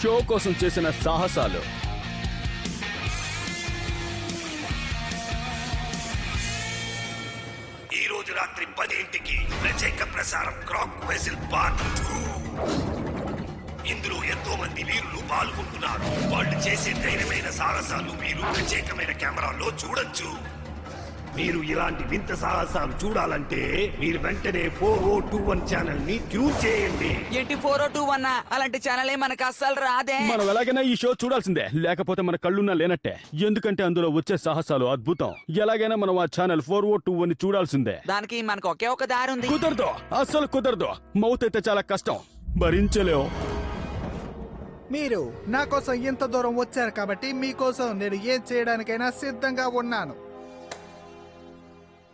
Show కోసం చేసిన సాహసాలు. ఈ రోజు రాత్రి 10ంటికి ప్రత్యేక ప్రసారం క్రాక్ వెసిల్ పార్ట్ 2. ఇందులో ఎంతో మంది వీరులు పాల్గొంటున్నారు. వాళ్ళు చేసే ధైర్యమైన సాహసాలు మీరు ప్రత్యేకమైన కెమెరాల్లో చూడొచ్చు. మీరు ఇలాంటి వింత సాహసాలు చూడాలంటే మీరు వెంటనే 4021 ఛానల్ ని ట్యూన్ చేయండి. ఏంటి 4021? అలాంటి ఛానల్ మనకు అస్సలు రాదే. మనం ఎలాగైనా ఈ షో చూడాల్సిందే, లేకపోతే మన కళ్ళున్నా లేనట్టే. ఎందుకంటే అందులో వచ్చే సాహసాలు అద్భుతం. ఎలాగైనా మనం ఆ ఛానల్ 4021 చూడాల్సిందే. దానికి మనకు ఒకే ఒక దారి ఉంది. కుదరదు, అస్సలు కుదరదు. మౌత్ అయితే చాలా కష్టం, భరించలేవు. మీరు నా కోసం ఇంత దూరం వచ్చారు కాబట్టి మీకోసం నేను ఏం చేయడానికైనా సిద్ధంగా ఉన్నాను.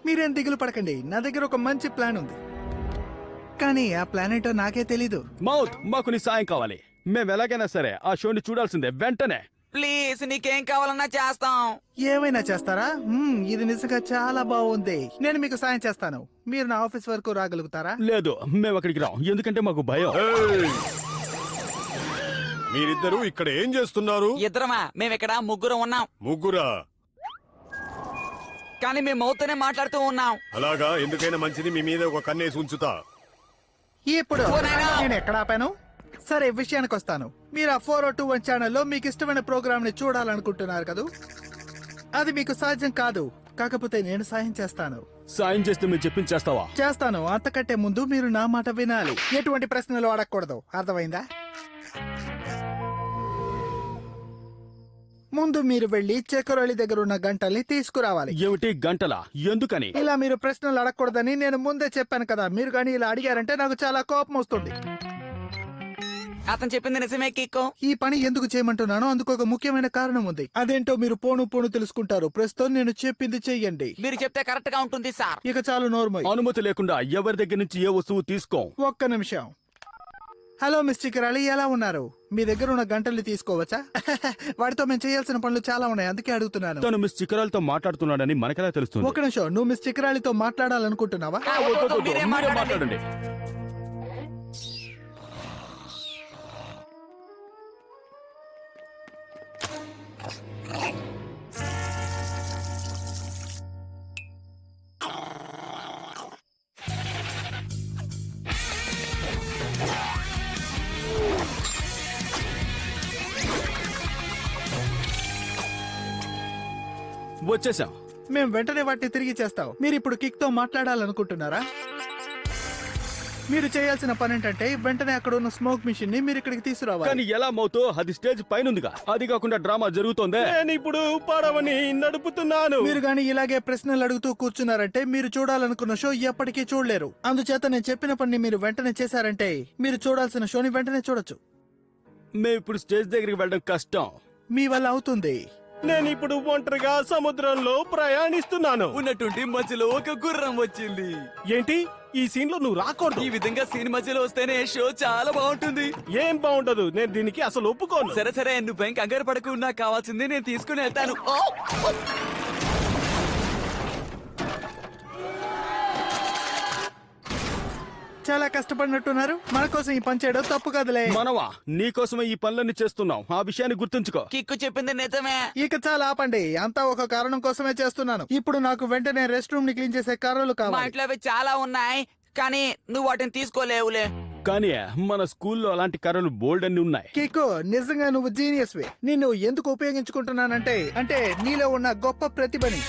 మీరేం దిగులు పడకండి, నా దగ్గర ఒక మంచి ప్లాన్ ఉంది. కానీ ఆ ప్లాన్ ఏంటో నాకే తెలీదు. మౌత్, మాకు నీ సాయం కావాలి. మేము ఎలాగైనా సరే ఆ షోని చూడాల్సిందే వెంటనే. ప్లీజ్, నీకేం కావాలన్నా చేస్తాం. ఏమైనా చేస్తారా? ఇది నిజంగా చాలా బాగుంది. నేను మీకు సాయం చేస్తాను. మీరు నా ఆఫీస్ వరకు రాగలుగుతారా? లేదు, మేము అక్కడికి రాం, ఎందుకంటే మాకు భయం. మీరిద్దరూ ఇక్కడ ఏం చేస్తున్నారు? ఇద్దరమా? మేమిక్కడ ముగ్గురం ఉన్నాం. ముగ్గురా? కానీ మేము మౌత్తోనే మాట్లాడుతూ ఉన్నాం. అలాగా? ఎందుకైనా మంచిది, మీ మీద ఒక కన్నేసి ఉంచుతా. ఇప్పుడు ఓ నాయనా! నేను ఎక్కడ ఆపాను? సరే, విషయానికి వస్తాను. మీరు ఆ 4021 ఛానల్లో మీకు ఇష్టమైన ప్రోగ్రామ్ ని చూడాలనుకుంటున్నారు కదా? అది మీకు సాధ్యం కాదు. కాకపోతే నేను సాయం చేస్తాను. సాయం చేస్తే మీరు చెప్పింది చేస్తావా? చేస్తాను. అంతకంటే ముందు మీరు నా మాట వినాలి. ఎటువంటి ప్రశ్నలు అడగకూడదు, అర్థమైందా? ముందు మీరు వెళ్లి చక్రవళి దగ్గర ఉన్న గంటల్ని తీసుకురావాలి. ఏమిటి గంటల? ఎందుకని? ఇలా మీరు ప్రశ్నలు అడగకూడదని నేను ముందే చెప్పాను కదా. మీరు కానీ ఇలా అడిగారంటే నాకు చాలా కోపం వస్తుంది. అతను చెప్పింది నిజమే కిక్కు. ఈ పని ఎందుకు చేయమంటున్నానో అందుకు ఒక ముఖ్యమైన కారణం ఉంది. అదేంటో మీరు పోను తెలుసుకుంటారు. ప్రస్తుతం నేను చెప్పింది చెయ్యండి. మీరు చెప్తే కరెక్ట్ గా ఉంటుంది సార్. ఇక చాలు, నోర్మోయ్. అనుమతి లేకుండా ఎవరి దగ్గర నుంచి ఏ వస్తువు తీసుకో. ఒక్క నిమిషం. హలో మిస్ చికరాళి, ఎలా ఉన్నారు? మీ దగ్గర ఉన్న గంటల్ని తీసుకోవచ్చా? వాటితో మేము చేయాల్సిన పనులు చాలా ఉన్నాయి, అందుకే అడుగుతున్నాను. తను మిస్ చికరాలతో మాట్లాడుతున్నాడని మనకెలా తెలుస్తుంది? ఒక్క నిమిషం. నువ్వు మిస్ చికరాళితో మాట్లాడాలనుకుంటున్నావా? మీరే మీరే మాట్లాడండి. మాట్లాడండి. వచ్చేసాం. మేము వెంటనే వాటిని తిరిగి చేస్తాం. మీరు ఇప్పుడు కిక్ తో మాట్లాడాలనుకుంటున్నారా? మీరు చేయాల్సిన పని ఏంటంటే వెంటనే అక్కడ ఉన్న స్మోక్ మిషన్ ని మీరు ఇక్కడికి తీసుకురావాలి. కానీ ఎలా మౌతో? అది స్టేజ్ పైన ఉందిగా. అది కాకుండా డ్రామా జరుగుతోంది. నేను ఇప్పుడు పడవని నడుపుతున్నాను. మీరు గానీ ఇలాగే ప్రశ్నలు అడుగుతూ కూర్చున్నారంటే మీరు చూడాలనుకున్న షో ఎప్పటికీ చూడలేరు. అందుచేత నేను చెప్పిన పని మీరు వెంటనే చేశారంటే మీరు చూడాల్సిన షోని వెంటనే చూడొచ్చు. మేము ఇప్పుడు స్టేజ్ దగ్గరికి వెళ్ళడం కష్టం. మీ వల్ల అవుతుంది. నేను ఇప్పుడు ఒంటరిగా సముద్రంలో ప్రయాణిస్తున్నాను. ఉన్నట్టుండి మధ్యలో ఒక గుర్రం వచ్చింది. ఏంటి? ఈ సీన్ లో నువ్వు రాకూడదు. ఈ విధంగా సీన్ మధ్యలో వస్తేనే షో చాలా బాగుంటుంది. ఏం బాగుండదు, నేను దీనికి అసలు ఒప్పుకోను. సరే సరే, నువ్వేం కంగారు పడకు. నాకు కావాల్సింది నేను తీసుకుని వెళ్తాను. ఓ! చాలా కష్టపడినట్టున్నారు. మన కోసం ఈ పని చేయడం తప్పు కదలే. మనవా, నీకోసమే ఈ పనులన్నీ చేస్తున్నాం. ఆ విషయాన్ని గుర్తుంచుకో. కిక్కు చెప్పింది నిజమే. ఇక చాలా ఆపండి. అంతా ఒక కారణం కోసమే చేస్తున్నాను. ఇప్పుడు నాకు వెంటనే రెస్ట్ రూమ్ ని క్లీన్ చేసే కర్రలు మా కావాలి. ఇంట్లో అవి చాలా ఉన్నాయి, కానీ నువ్వు వాటిని తీసుకోలేవులే. కానీ మన స్కూల్లో అలాంటి కర్రలు బోల్డ్ అన్ని ఉన్నాయి. కిక్కు, నిజంగా నువ్వు జీనియస్ వే. నిన్ను ఎందుకు ఉపయోగించుకుంటున్నానంటే నీలో ఉన్న గొప్ప ప్రతిభని.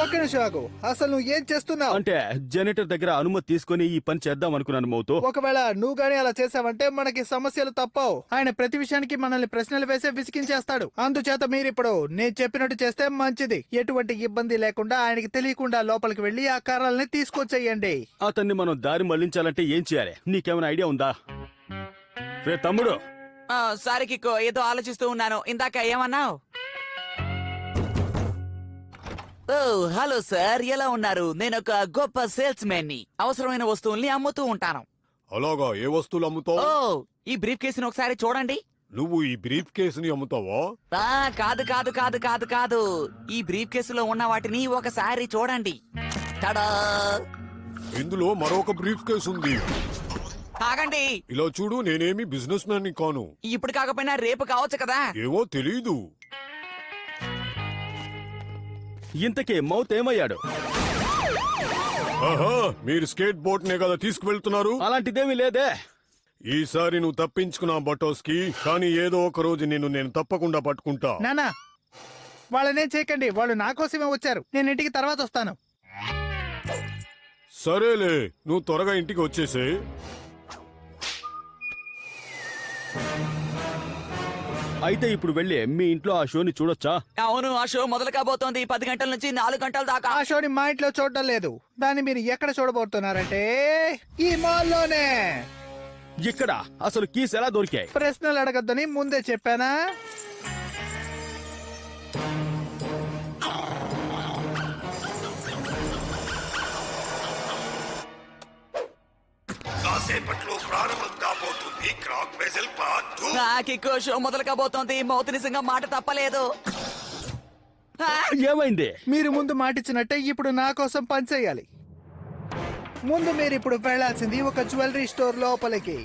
ఒక్క నిమిషం ఆగు. అసలు నువ్వు ఏం చేస్తున్నావు? అంటే జనరేటర్ దగ్గర అనుమతి తీసుకుని ఈ పని చేద్దాం అనుకున్నాను మౌతో. ఒకవేళ నువ్వు గానీ అలా చేసావంటే మనకి సమస్యలు తప్పవు. ఆయన ప్రతి విషయానికి మనల్ని ప్రశ్నలు వేసే విసిగించేస్తాడు. అందుచేత మీరిప్పుడు నేను చెప్పినట్టు చేస్తే మంచిది. ఎటువంటి ఇబ్బంది లేకుండా ఆయనకి తెలియకుండా లోపలికి వెళ్లి ఆ కర్రల్ని తీసుకొచ్చేయండి. అతన్ని మనం దారి మళ్లించాలంటే ఏం చేయాలి? నీకేమైనా ఐడియా ఉందా? రే తమ్ముడు. సారీ కిక్కు, ఏదో ఆలోచిస్తూ ఉన్నాను. ఇందాక ఏమన్నావు? ఓ హలో సార్, ఎలా ఉన్నారు? నేను ఒక గొప్ప సేల్స్ మ్యాన్ ని. అవసరమైన వస్తువుల్ని అమ్ముతూ ఉంటాను. అలాగా? ఏ వస్తువులు అమ్ముతావు? ఓ, ఈ బ్రీఫ్ కేసుని ఒకసారి చూడండి. నువ్వు ఈ బ్రీఫ్ కేసుని అమ్ముతావా? కాదు కాదు కాదు కాదు కాదు, ఈ బ్రీఫ్ కేసులో ఉన్న వాటిని ఒకసారి చూడండి. టడా! ఇందులో మరొక బ్రీఫ్ కేసు ఉంది. ఆగండి. ఇలా చూడు, నేనేమి బిజినెస్ మ్యాన్ కాను. ఇప్పుడు కాకపోయినా రేపు కావచ్చు కదా. ఏమో తెలీదు. ఇంతకీ మౌత్ ఏమయ్యాడు? ఆహా, మీరు స్కేట్ బోట్ నే కదా తీసుకువెళ్తున్నారు. అలాంటిదేమీ లేదే. ఈసారి నువ్వు తప్పించుకున్నా బటోస్కి, కానీ ఏదో ఒక రోజు నేను తప్పకుండా పట్టుకుంటా. నానా వాళ్ళనేం చేయకండి, వాళ్ళు నా కోసమే వచ్చారు. నేను ఇంటికి తర్వాత వస్తాను. సరేలే, నువ్వు త్వరగా ఇంటికి వచ్చేసే. అయితే ఇప్పుడు వెళ్ళి మీ ఇంట్లో ఆ షోని చూడొచ్చా? అవును, ఆ షో మొదలు కాబోతోంది. 10 గంటల నుంచి 4 గంటల దాకా. ఆ షోని మా ఇంట్లో చూడటం లేదు. దాన్ని మీరు ఎక్కడ చూడబోతున్నారంటే ఈ మాల్లోనే. ఇక్కడ అసలు కీస్ ఎలా దొరికాయి? ప్రశ్నలు అడగద్దని ముందే చెప్పానా? కాసేపట్లో ప్రారంభం కాబోతుంది క్రాక్ వెజల్ పార్ట్ 2. కిక్కో షో మొదలు కాబోతోంది. మౌత్ నిజంగా మాట తప్పలేదు. ఏమైంది? మీరు ముందు మాటిచ్చినట్టే ఇప్పుడు నా కోసం పని చేయాలి. ముందు మీరు ఇప్పుడు వెళ్లాల్సింది ఒక జ్యువెలరీ స్టోర్ లోపలికి.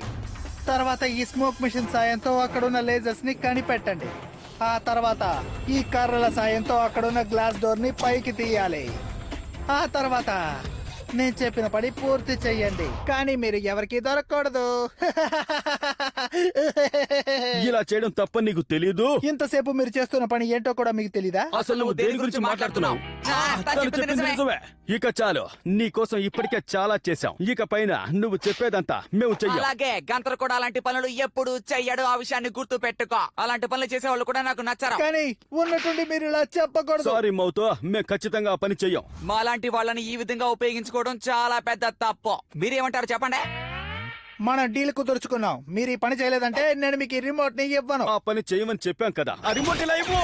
తర్వాత ఈ స్మోక్ మిషన్ సాయంతో అక్కడున్న లేజర్స్ ని కనిపెట్టండి. ఆ తర్వాత ఈ కర్రల సాయంతో అక్కడున్న గ్లాస్ డోర్ ని పైకి తీయాలి. ఆ తర్వాత నేను చెప్పిన పని పూర్తి చెయ్యండి, కానీ మీరు ఎవరికి దొరకకూడదు. ఇలా చేయడం తప్పని నీకు తెలీదు? ఇంతసేపు మీరు చేస్తున్న పని ఏంటో కూడా మీకు తెలీదా? అసలు నువ్వు దేని గురించి మాట్లాడుతున్నావు? తను చెప్పింది నిజమే. ఇక చాలు, నీ కోసం ఇప్పటికే చాలా చేశాం. ఇక పైన నువ్వు చెప్పేదంతా మేము చెయ్యం. అలాగే గంతలు కూడా అలాంటి పనులు ఎప్పుడు చెయ్యడు. ఆ విషయాన్ని గుర్తు పెట్టుకో. అలాంటి పనులు చేసేవాళ్ళు కూడా నాకు నచ్చరు. కానీ ఉన్నట్టుండి మీరు ఇలా చెప్పకూడదు. సారీ మౌతో, మేము ఖచ్చితంగా ఆ పని చెయ్యం. మాలాంటి వాళ్ళని ఈ విధంగా ఉపయోగించుకోవడం చాలా పెద్ద తప్పు. మీరేమంటారు చెప్పండి? మనం డీల్ కుదుర్చుకున్నాం. మీరు ఈ పని చేయలేదంటే నేను మీకు ఈ రిమోట్ ని ఇవ్వను. ఆ పని చేయమని చెప్పాం కదా. ఆ రిమోట్ ఇలా ఇవ్వు.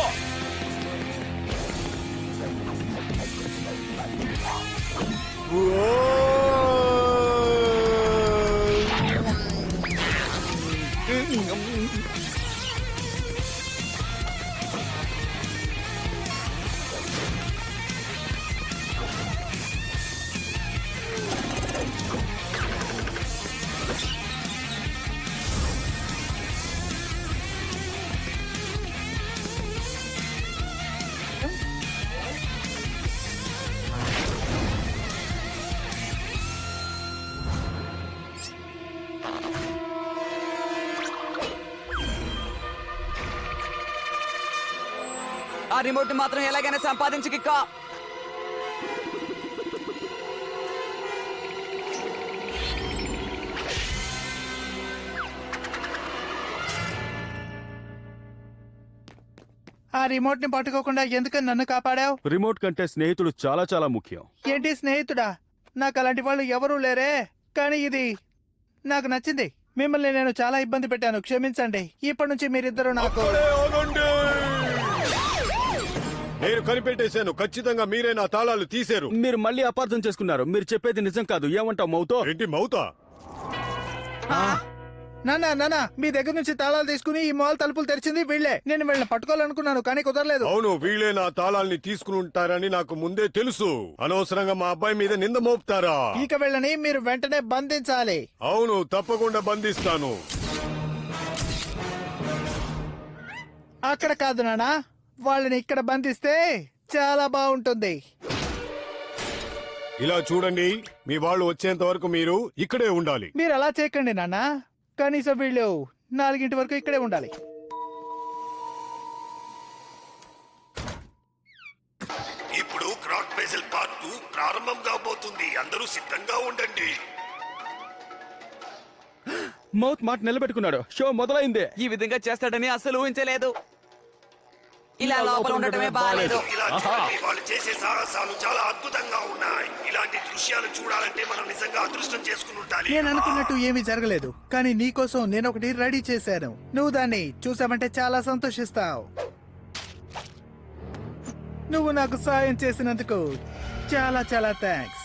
ఆ రిమోట్ ని మాత్రం ఎలాగైనా సంపాదించు కిక్కో. ఆ రిమోట్ ని పట్టుకోకుండా ఎందుకని నన్ను కాపాడావు? రిమోట్ కంటే స్నేహితుడు చాలా చాలా ముఖ్యం. ఏంటి స్నేహితుడా? నాకు అలాంటి వాళ్ళు ఎవరూ లేరే. కానీ ఇది నాకు నచ్చింది. మిమ్మల్ని నేను చాలా ఇబ్బంది పెట్టాను, క్షమించండి. ఇప్పటి నుంచి మీరిద్దరూ నాకు అక్కడే ఆగండి. నేను కనిపెట్టేశాను. ఖచ్చితంగా మీరే నా తాళాలు తీశారు. మీరు మళ్ళీ అపార్థం చేసుకున్నారు. మీరు చెప్పేది నిజం కాదు. ఏమంటావు మౌతో? ఏంటి మౌతా? నానా మీ దగ్గర నుంచి తాళాలు తీసుకుని ఈ మాల్ తలుపులు తెరిచింది వీళ్ళే. నేను వీళ్ళని పట్టుకోవాలనుకున్నాను కానీ కుదరలేదు. అవును, వీళ్ళే నా తాళాల్ని తీసుకుని ఉంటారని నాకు ముందే తెలుసు. అనవసరంగా మా అబ్బాయి మీద నింద మోపుతారా? ఇక వీళ్ళని మీరు వెంటనే బంధించాలి. అవును, తప్పకుండా బంధిస్తాను. అక్కడ కాదు నానా, వాళ్ళని ఇక్కడ బంధిస్తే చాలా బాగుంటుంది. ఇలా చూడండి, మీ వాళ్ళు వచ్చేంత వరకు మీరు ఇక్కడే ఉండాలి. మీరు అలా చేయకండి నాన్న. కనీసం వీళ్ళు 4 వరకు ఇక్కడే ఉండాలి. ఇప్పుడు క్రాక్ వెజల్ పార్ట్ 2 ప్రారంభం కాబోతుంది. అందరూ సిద్ధంగా ఉండండి. మౌత్ మాట నిలబెట్టుకున్నాడు. షో మొదలైంది. ఈ విధంగా చేస్తాడని అసలు ఊహించలేదు. ఇలా లోపల ఉండటమే బాగాలేదు. ఇలా చూడండి, వాళ్ళు చేసే సాహసాలు చాలా అద్భుతంగా ఉన్నాయి. ఇలాంటి దృశ్యాలు చూడాలంటే మనం నిజంగా అదృష్టం చేసుకుని ఉండాలి. నేను అనుకున్నట్టు ఏమీ జరగలేదు, కానీ నీకోసం నేను ఒకటి రెడీ చేశాను. నువ్వు దాన్ని చూసామంటే చాలా సంతోషిస్తావు. నువ్వు నాకు సాయం చేసినందుకు చాలా చాలా థ్యాంక్స్.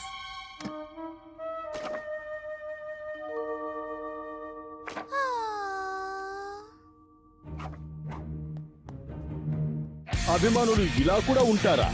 అభిమానులు ఇలా కూడా ఉంటారా?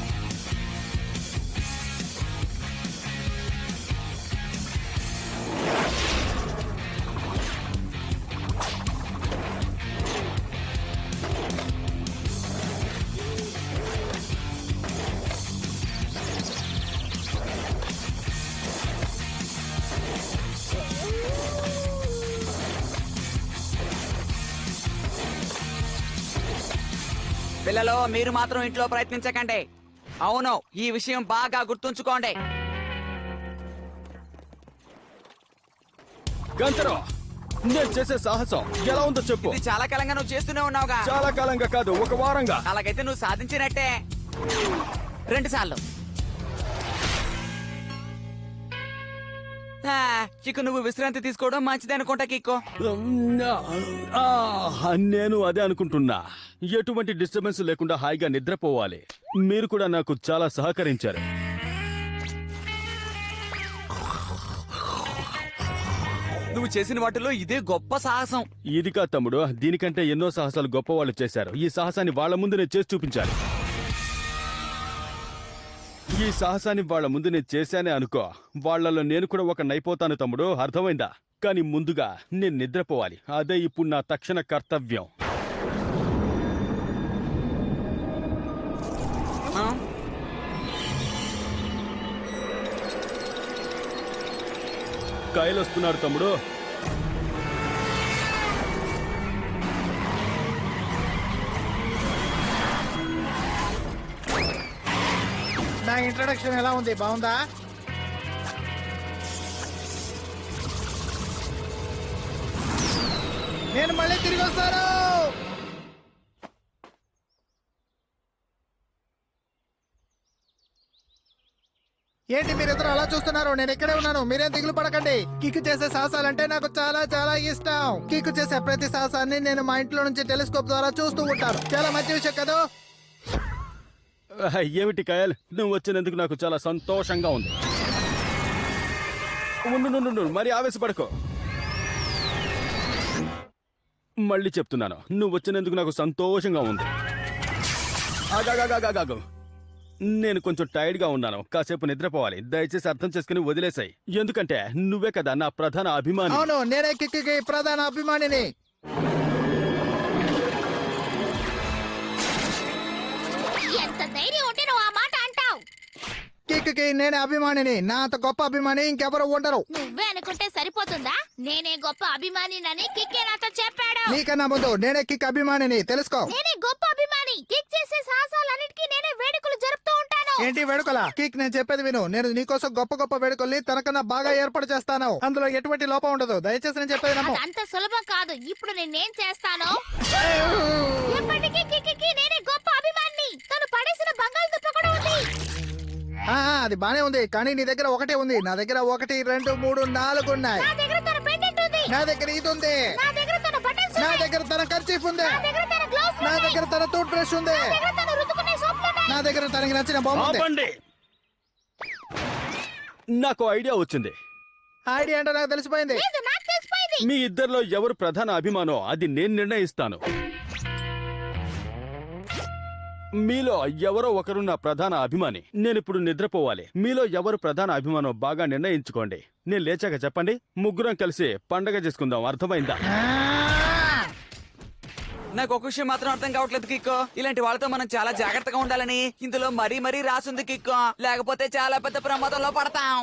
పిల్లలు మీరు మాత్రం ఇంట్లో ప్రయత్నించకండి. అవును, ఈ విషయం బాగా గుర్తుంచుకోండి. గంతరం, నేను చేసే సాహసం ఎలా ఉందో చెప్పు. ఇది చాలా కాలంగా నువ్వు చేస్తూనే ఉన్నావుగా. చాలా కాలంగా కాదు, ఒక వారంగా. అలాగైతే నువ్వు సాధించినట్టే. 2 సార్లు. కిక్కు, నువ్వు విశ్రాంతి తీసుకోవడం మంచిది అనుకుంటా కిక్కు. నేను అదే అనుకుంటున్నా. ఎటువంటి డిస్టర్బెన్స్ లేకుండా హాయిగా నిద్రపోవాలి. మీరు కూడా నాకు చాలా సహకరించారు. నువ్వు చేసిన వాటిలో ఇదే గొప్ప సాహసం. ఇది కాదు తమ్ముడు, దీనికంటే ఎన్నో సాహసాలు గొప్ప వాళ్ళు చేశారు. ఈ సాహసాన్ని వాళ్ళ ముందు నేను చేసి చూపించాలి. ఈ సాహసాన్ని వాళ్ళ ముందు నేను చేశానే అనుకో, వాళ్ళలో నేను కూడా ఒక నైపోతాను తమ్ముడు, అర్థమైందా? కానీ ముందుగా నేను నిద్రపోవాలి. అదే ఇప్పుడు నా తక్షణ కర్తవ్యం. ఆ? కాయలు వస్తున్నాడు తమ్ముడు. నా ఇంట్రడక్షన్ ఎలా ఉంది? బాగుందా? నేను మళ్ళీ తిరిగి వస్తాను. ఏంటి మీరిద్దరు అలా చూస్తున్నారు? నేను ఇక్కడే ఉన్నాను, మీరేం దిగులు పడకండి. కిక్కు చేసే సాహసాలంటే నాకు చాలా చాలా ఇష్టం. కిక్కు చేసే ప్రతి సాహసాన్ని నేను మా ఇంట్లో నుంచి టెలిస్కోప్ ద్వారా చూస్తూ ఉంటాను. చాలా మంచి విషయం కదా. ఏమిటి కాయల్, నువ్వు వచ్చినందుకు నాకు చాలా సంతోషంగా ఉంది. ఉండు, మరి ఆవేశపడకో. మళ్ళీ చెప్తున్నాను, నువ్వు వచ్చినందుకు నాకు సంతోషంగా ఉంది. ఆగాగాగాగాగు. నేను కొంచెం టైర్డ్ గా ఉన్నాను, కాసేపు నిద్రపోవాలి. దయచేసి అర్థం చేసుకుని వదిలేసాయి. ఎందుకంటే నువ్వే కదా నా ప్రధాన అభిమాని. అవును, నేనే కిక్కి ప్రధాన అభిమానిని. ఎంత ధైర్యం ఉంటే నువ్వు ఆ మాట అంటావు? కిక్కి నేనే అభిమానిని. నా అంత గొప్ప అభిమాని ఇంకెవరు ఉండరు. నువ్వే అనుకుంటే సరిపోతుందా? నేనే గొప్ప అభిమానినని కిక్కే నాతో చెప్పాడు. నీకన్నా ముందు నేనే కిక్ అభిమానిని, తెలుసుకో. నేనే గొప్ప అభిమాని. కిక్ చేసే సాహసాలన్నిటికీ నేనే వేడుకలు జరుపుతూ ఉంటాను. ఏంటి వేడుకల? కిక్, నేను చెప్పేది విను. నేను నీకోసం గొప్ప గొప్ప వేడుకల్ని తనకన్నా బాగా ఏర్పాటు చేస్తాను. అందులో ఎటువంటి లోపం ఉండదు. దయచేసి నేను చెప్పేది నమ్ము. అంత సులభం కాదు. ఇప్పుడు నేనేం చేస్తాను? ఎప్పటికీ కిక్కి నేనే గొప్ప అభిమాని. తను పడేసిన బంగాళదుంప కూడా ఉంది. అది బానే ఉంది, కానీ నీ దగ్గర ఒకటే ఉంది. నా దగ్గర 1, 2, 3, 4 ఉన్నాయి. నా దగ్గర తన పెండెంట్ ఉంది. నా దగ్గర ఇది ఉంది. నా దగ్గర తన బటన్స్ నా ఉన్నాయి. దగ్గర తన కర్చీఫ్ ఉంది. నా దగ్గర తన గ్లౌస్ నా ఉన్నాయి. దగ్గర తన టూత్ బ్రష్ ఉంది. నా దగ్గర తన రుద్దుకునే సోపులు ఉన్నాయి. నా దగ్గర తనకి నచ్చిన బొమ్మ ఉంది. ఆపండి. నాకు ఐడియా వచ్చింది. ఐడియా అంటే నాకు తెలిసిపోయింది. లేదు, నాకు తెలిసిపోయింది. మీ ఇద్దరిలో ఎవరు ప్రధాన అభిమానో అది నేను నిర్ణయిస్తాను. మీలో ఎవరో ఒకరు నా ప్రధాన అభిమాని. నేనిప్పుడు నిద్రపోవాలి. మీలో ఎవరు ప్రధాన అభిమానో బాగా నిర్ణయించుకోండి. నేను లేచాక చెప్పండి. ముగ్గురం కలిసి పండగ చేసుకుందాం, అర్థమైందా? నాకు ఒక విషయం మాత్రం అర్థం కావట్లేదు కిక్కు. ఇలాంటి వాళ్ళతో మనం చాలా జాగ్రత్తగా ఉండాలని ఇందులో మరీ రాసుంది కిక్కు. లేకపోతే చాలా పెద్ద ప్రమాదంలో పడతాం.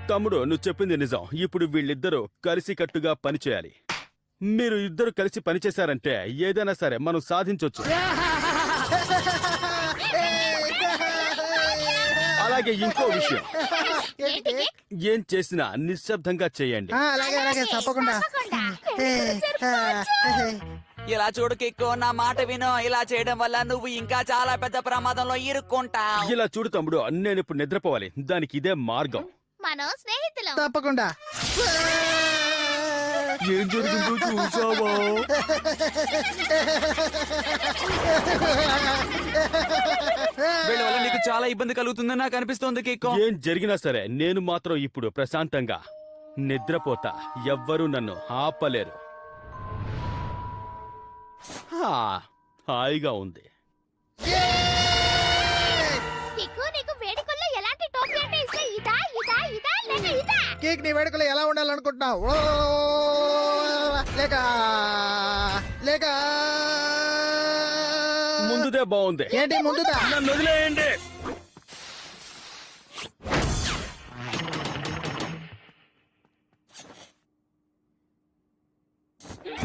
తమ్ముడు, నువ్వు చెప్పింది నిజం. ఇప్పుడు వీళ్ళిద్దరూ కలిసికట్టుగా పనిచేయాలి. మీరు ఇద్దరు కలిసి పనిచేశారంటే ఏదైనా సరే మనం సాధించొచ్చు. అలాగే ఇంకో విషయం, ఏంటి కిక్? ఏం చేసినా నిశ్శబ్దంగా చేయండి. అలాగే తప్పకుండా. ఇలా చూడు కిక్కు, నా మాట విను. ఇలా చేయడం వల్ల నువ్వు ఇంకా చాలా పెద్ద ప్రమాదంలో ఇరుక్కుంటావు. ఇలా చూడు తమ్ముడు, నేను ఇప్పుడు నిద్రపోవాలి. దానికి ఇదే మార్గం. మనం స్నేహితులం. తప్పకుండా. ఏం జరిగిందో చూసావా? వీళ్ళ వల్ల నీకు చాలా ఇబ్బంది కలుగుతుందని నాకు అనిపిస్తోంది కిక్కు. ఏం జరిగినా సరే నేను మాత్రం ఇప్పుడు ప్రశాంతంగా నిద్రపోతా. ఎవ్వరూ నన్ను ఆపలేరు. హాయిగా ఉంది. కిక్కు, నీకు వేడుకల్లో ఎలాంటి టోపీ అంటే ఇస్తే ఇదా లేక ఇదా? కేక్, నీ వేడుకలు ఎలా ఉండాలనుకుంటున్నావు? లేక ముందు ముందుదే బాగుంది. ఏంటి ముందుదా? నన్ను వదిలేయండి.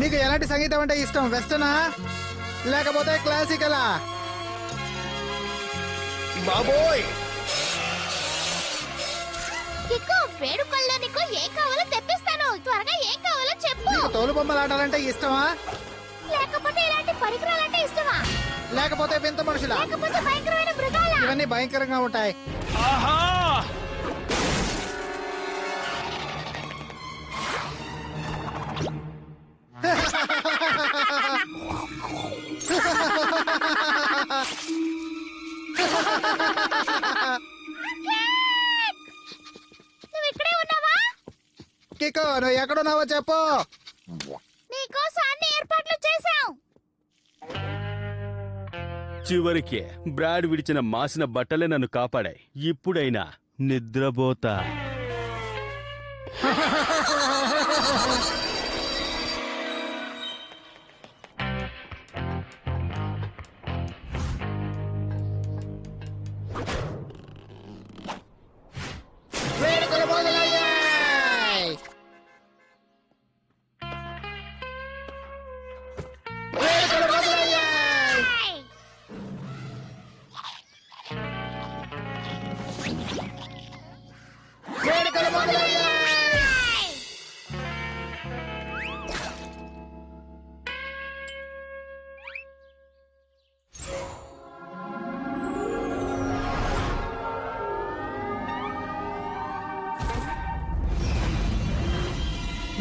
నీకు ఎలాంటి సంగీతం అంటే ఇష్టం? వెస్టర్నా లేకపోతే క్లాసికలా? బాబోయ్, కిక్కు వేడుకల్లో నీకు ఏం కావాలో తెప్పిస్తాను. త్వరగా ఏం కావాలో చెప్పు. నీకు తోలు బొమ్మలు ఆడాలంటే ఇష్టమా? లేకపోతే ఇలాంటి పరికరాలంటే ఇష్టమా? లేకపోతే వింత మనుషులా? లేకపోతే భయంకరమైన మృగాలా? ఇవన్నీ భయంకరంగా ఉంటాయి. ఆహా! నువ్వు ఇక్కడే ఉన్నావా? కికో, నువ్వు ఎక్కడున్నావో చెప్పు. నీకోసం అన్ని ఏర్పాట్లు చేశాం. చివరికి బ్రాడ్ విడిచిన మాసిన బట్టలే నన్ను కాపాడాయి. ఇప్పుడైనా నిద్రపోతా. వేడుకలు మొదలయ్యాయి. వేడుకలు మొదలయ్యాయి.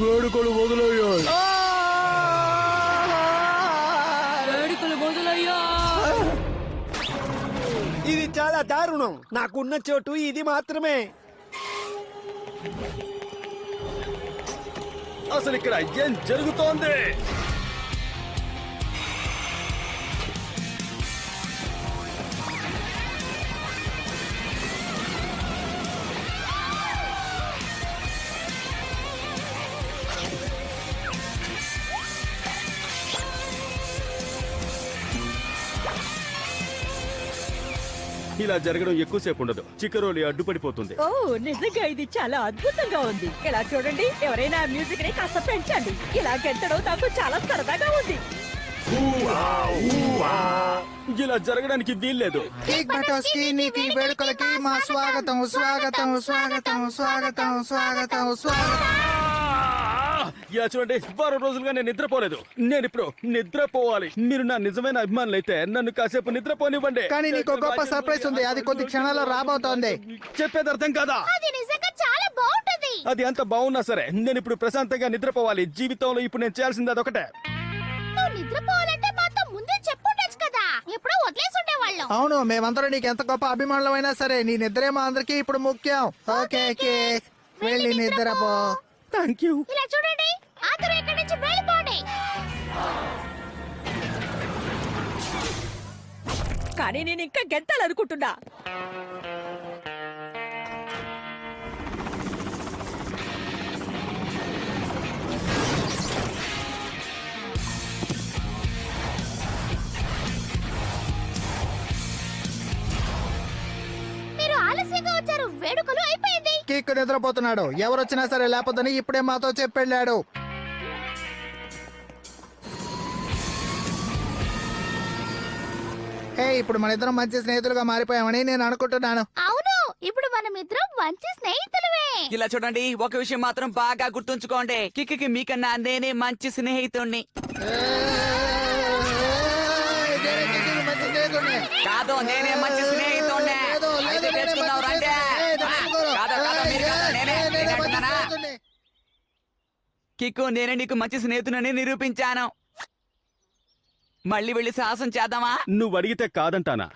వేడుకలు మొదలయ్యాయి. వేడుకలు మొదలయ్యాయి. ఇది చాలా దారుణం. నాకున్న చోటు ఇది మాత్రమే. అసలు ఇక్కడ ఏం జరుగుతోంది? ఇలా జరగడం ఎక్కువసేపు ఉండదు. చిక్కరోలి అడ్డుపడిపోతుంది. ఓ నిజంగా ఇది చాలా అద్భుతంగా ఉంది. ఇలా చూడండి, ఎవరైనా మ్యూజిక్ ని కాస్త పెంచండి. ఇలా గెంతడం నాకు చాలా సరదాగా ఉంది. ఇలా జరగడానికి వీల్లేదు. కేక్ బటోస్కి నీకు ఈ వేడుకలకి మా స్వాగతం స్వాగతం స్వాగతం స్వాగతం స్వాగతం స్వాగతం. ఇలా చూడండి, వారం రోజులుగా నేను నిద్రపోలేదు. నేను ఇప్పుడు నిద్రపోవాలి. మీరు నా నిజమైన అభిమానులైతే నన్ను కాసేపు నిద్రపోనివ్వండి. కానీ నీకు గొప్ప సర్ప్రైజ్ ఉంది. అది కొద్ది క్షణాల్లో రాబోతోంది. చెప్పేది అర్థం కాదా? అది నిజంగా చాలా బాగుంటుంది. అది అంత బాగున్నా సరే నేను ఇప్పుడు ప్రశాంతంగా నిద్రపోవాలి. జీవితంలో ఇప్పుడు నేను చేయాల్సింది అదొకటే. నువ్వు నిద్రపోవాలంటే మాతో ముందే చెప్పుండొచ్చు కదా. ఎప్పుడో వదిలేసి ఉండేవాళ్ళం. అవును, మేమందరం నీకు ఎంత గొప్ప అభిమానులమైనా సరే నీ నిద్రే మా అందరికి ఇప్పుడు ముఖ్యం. ఓకే కేక్, వెళ్ళి నిద్రపో. Thank you. ఇలా చూడండి, అందరూ ఇక్కడి నుంచి వెళ్ళిపోండి. కానీ నేను ఇంకా గెంతాలనుకుంటున్నా. మీరు ఆలస్యంగా వచ్చారు. వేడుకలు అయిపోయింది. కేక్ నిద్రపోతున్నాడు. ఎవరొచ్చినా సరే లేకపోతే ఇప్పుడే మాతో చెప్పెళ్ళాడు. హే, ఇప్పుడు మన ఇద్దరం మంచి స్నేహితులుగా మారిపోయామని నేను అనుకుంటున్నాను. అవును, ఇప్పుడు మనం ఇద్దరం మంచి స్నేహితులమే. ఇలా చూడండి, ఒక విషయం మాత్రం బాగా గుర్తుంచుకోండి. కిక్కి మీకన్నా నేనే మంచి స్నేహితుణ్ణి. మంచి స్నేహితుడిని. కాదు, నేనే మంచి స్నేహితుణ్ణి. అయితే తెచ్చుకుందాం రండి. కాదు, కాదు, మీరు కాదు, నేనే అంటున్నానా? కిక్కు, నేనే నీకు మంచి స్నేహితునని నిరూపించాను. మళ్ళీ వెళ్ళి సాహసం చేద్దామా? నువ్వు అడిగితే కాదంటానా?